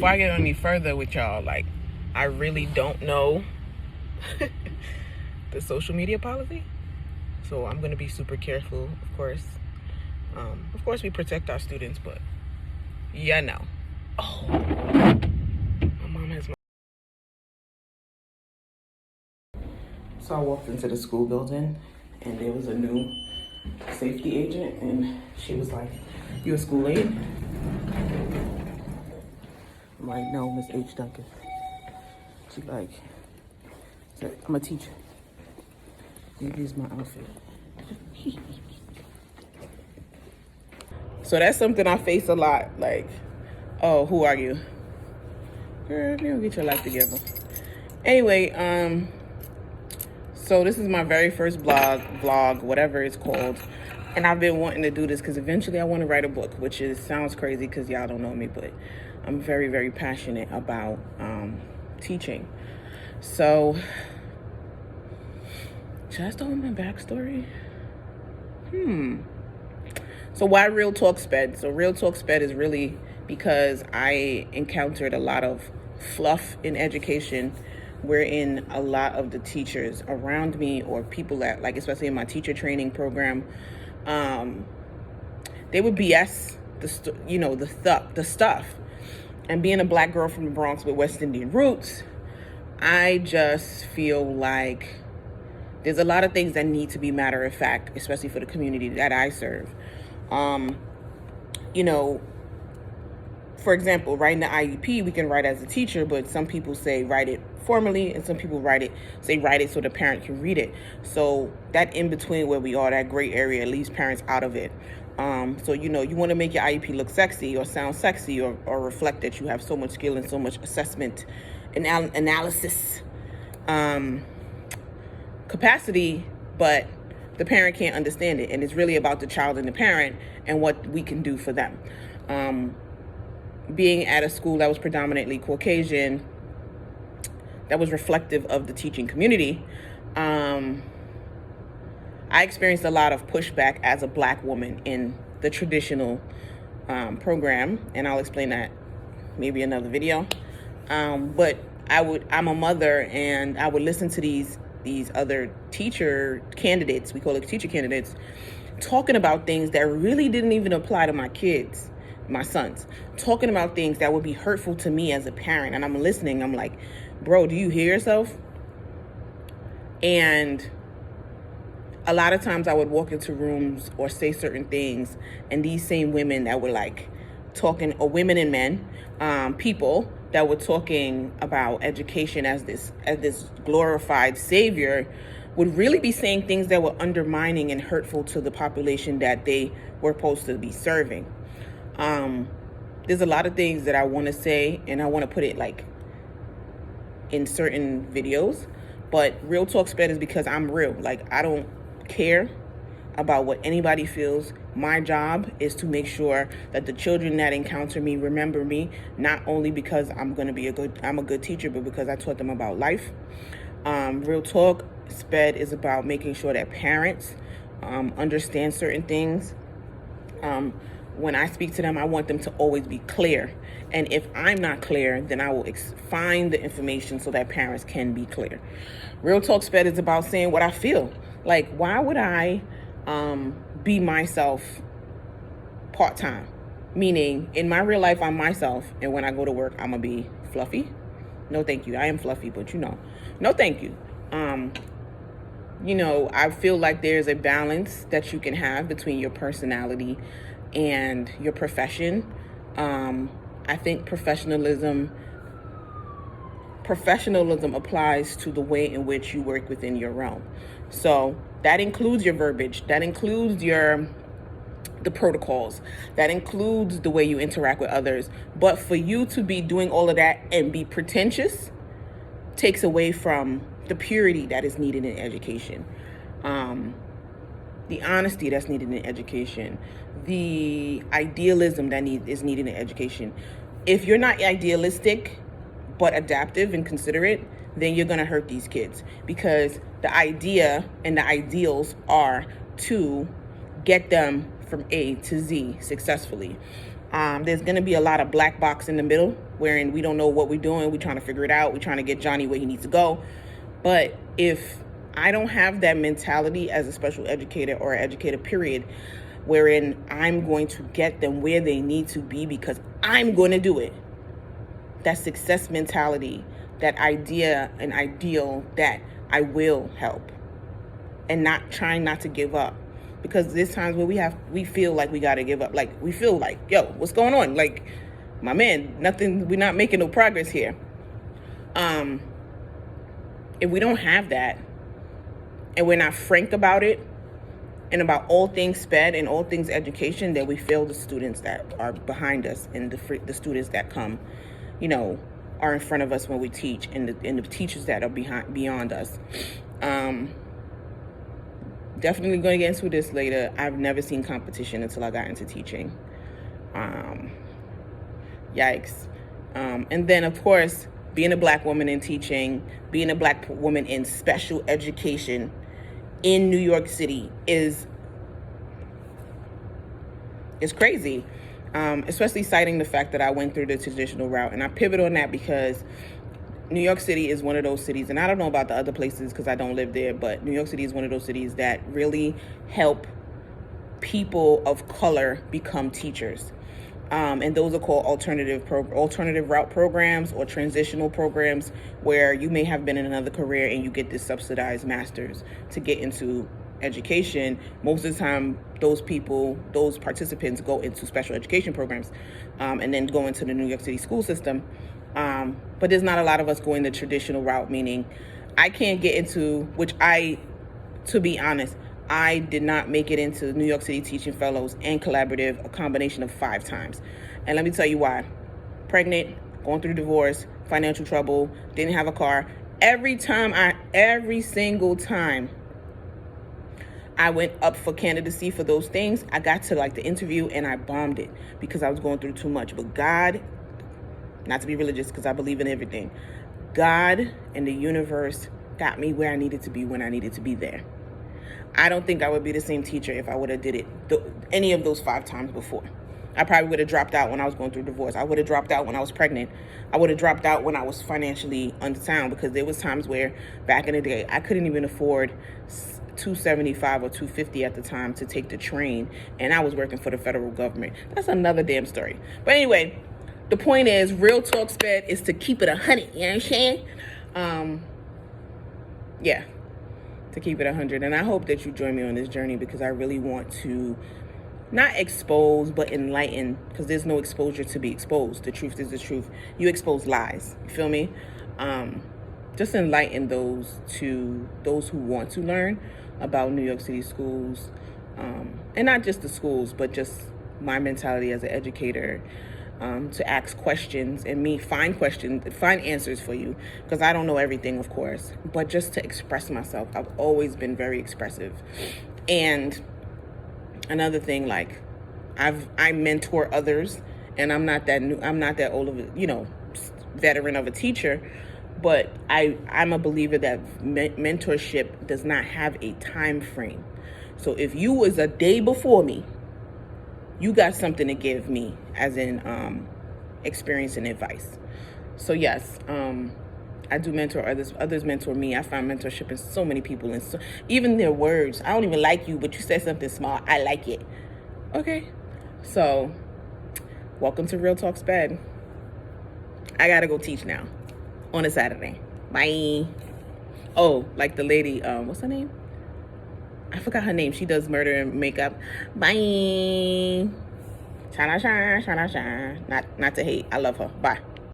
before I get any further with y'all, like, I really don't know the social media policy. So I'm going to be super careful, of course. Of course, we protect our students, but yeah, no. Oh, my mom has my... So I walked into the school building, and there was a new safety agent, and she was like, "You a school aide?" I'm like, "No, Miss H. Duncan." She's like, "I'm a teacher. Here's my outfit." So that's something I face a lot. Like, "Oh, who are you?" Girl, you don't get your life together. Anyway, so this is my very first vlog, whatever it's called. And I've been wanting to do this because eventually I want to write a book, which sounds crazy because y'all don't know me, but I'm very, very passionate about teaching. So, should I start with my backstory? So why Real Talk Sped? So Real Talk Sped is really because I encountered a lot of fluff in education, wherein a lot of the teachers around me or people that, like, especially in my teacher training program, they would BS the stuff. And being a black girl from the Bronx with West Indian roots, I just feel like there's a lot of things that need to be matter of fact, especially for the community that I serve. For example, writing the IEP, we can write as a teacher, but some people say write it formally, and some people write it so the parent can read it. So that in between where we are, that gray area, leaves parents out of it. So, you want to make your IEP look sexy or sound sexy or reflect that you have so much skill and so much assessment and analysis capacity, but the parent can't understand it. And it's really about the child and the parent and what we can do for them. Being at a school that was predominantly Caucasian, that was reflective of the teaching community, I experienced a lot of pushback as a black woman in the traditional program, and I'll explain that maybe another video. But I'm a mother, and I would listen to these other teacher candidates, we call it teacher candidates, talking about things that really didn't even apply to my kids, my sons, talking about things that would be hurtful to me as a parent. And I'm listening, I'm like, bro, do you hear yourself? And a lot of times I would walk into rooms or say certain things, and these same women that were like talking, or women and men, people that were talking about education as this glorified savior, would really be saying things that were undermining and hurtful to the population that they were supposed to be serving. There's a lot of things that I want to say, and I want to put it like in certain videos, but Real Talk Sped is because I'm real. Like, I don't care about what anybody feels. My job is to make sure that the children that encounter me remember me, not only because I'm a good teacher, but because I taught them about life. Real Talk Sped is about making sure that parents understand certain things. When I speak to them, I want them to always be clear. And if I'm not clear, then I will find the information so that parents can be clear. Real Talk Sped is about saying what I feel. Like, why would I be myself part-time? Meaning, in my real life, I'm myself. And when I go to work, I'm going to be fluffy. No, thank you. I am fluffy, but no, thank you. I feel like there's a balance that you can have between your personality and your profession. I think professionalism applies to the way in which you work within your realm. So that includes your verbiage, that includes the protocols, that includes the way you interact with others. But for you to be doing all of that and be pretentious takes away from the purity that is needed in education. The honesty that's needed in education, the idealism that is needed in education. If you're not idealistic but adaptive and considerate, then you're gonna hurt these kids, because the idea and the ideals are to get them from A to Z successfully. There's going to be a lot of black box in the middle, wherein we don't know what we're doing. We're trying to figure it out. We're trying to get Johnny where he needs to go. But if I don't have that mentality as a special educator or an educator, period, wherein I'm going to get them where they need to be because I'm going to do it, that success mentality, that idea and ideal that I will help, and not trying not to give up. Because there's times where we feel like we got to give up. Like, we feel like, yo, what's going on? Like, my man, we're not making no progress here. If we don't have that, and we're not frank about it, and about all things SPED and all things education, then we fail the students that are behind us, and the students that come, are in front of us when we teach, and the teachers that are beyond us. Definitely going to get into this later. I've never seen competition until I got into teaching. Yikes. And then, of course, being a black woman in teaching, being a black woman in special education in New York City is crazy. Especially citing the fact that I went through the traditional route. And I pivot on that because New York City is one of those cities, and I don't know about the other places because I don't live there, but New York City is one of those cities that really help people of color become teachers. And those are called alternative route programs or transitional programs, where you may have been in another career and you get this subsidized master's to get into education. Most of the time, those participants go into special education programs, and then go into the New York City school system. But there's not a lot of us going the traditional route, meaning I can't get into, to be honest, I did not make it into New York City Teaching Fellows and Collaborative, a combination of 5 times. And let me tell you why. Pregnant, going through divorce, financial trouble, didn't have a car. Every single time I went up for candidacy for those things, I got to the interview and I bombed it because I was going through too much. But God, not to be religious because I believe in everything, God and the universe got me where I needed to be when I needed to be there. I don't think I would be the same teacher if I would have did it any of those 5 times before. I probably would have dropped out when I was going through divorce. I would have dropped out when I was pregnant. I would have dropped out when I was financially unsound, because there was times where back in the day I couldn't even afford $275 or $250 at the time to take the train, and I was working for the federal government. That's another damn story. But anyway, the point is, Real Talk SPED is to keep it 100. You know what I'm saying? Yeah, to keep it 100. And I hope that you join me on this journey, because I really want to not expose, but enlighten, because there's no exposure to be exposed. The truth is the truth. You expose lies. You feel me? Just enlighten those who want to learn about New York City schools, and not just the schools, but just my mentality as an educator, to ask questions and find answers for you, because I don't know everything, of course, but just to express myself. I've always been very expressive. And another thing, I mentor others, and I'm not that old of a, veteran of a teacher, but I'm a believer that mentorship does not have a time frame. So if you was a day before me, you got something to give me, as in experience and advice. So yes, I do mentor others. Others mentor me. I find mentorship in so many people, and so even their words. I don't even like you, but you said something smart. I like it. Okay, so welcome to Real Talk SPED. I gotta go teach now on a Saturday. Bye. Oh, like the lady, what's her name? I forgot her name. She does murder and makeup. Bye. Shana. Not to hate. I love her. Bye.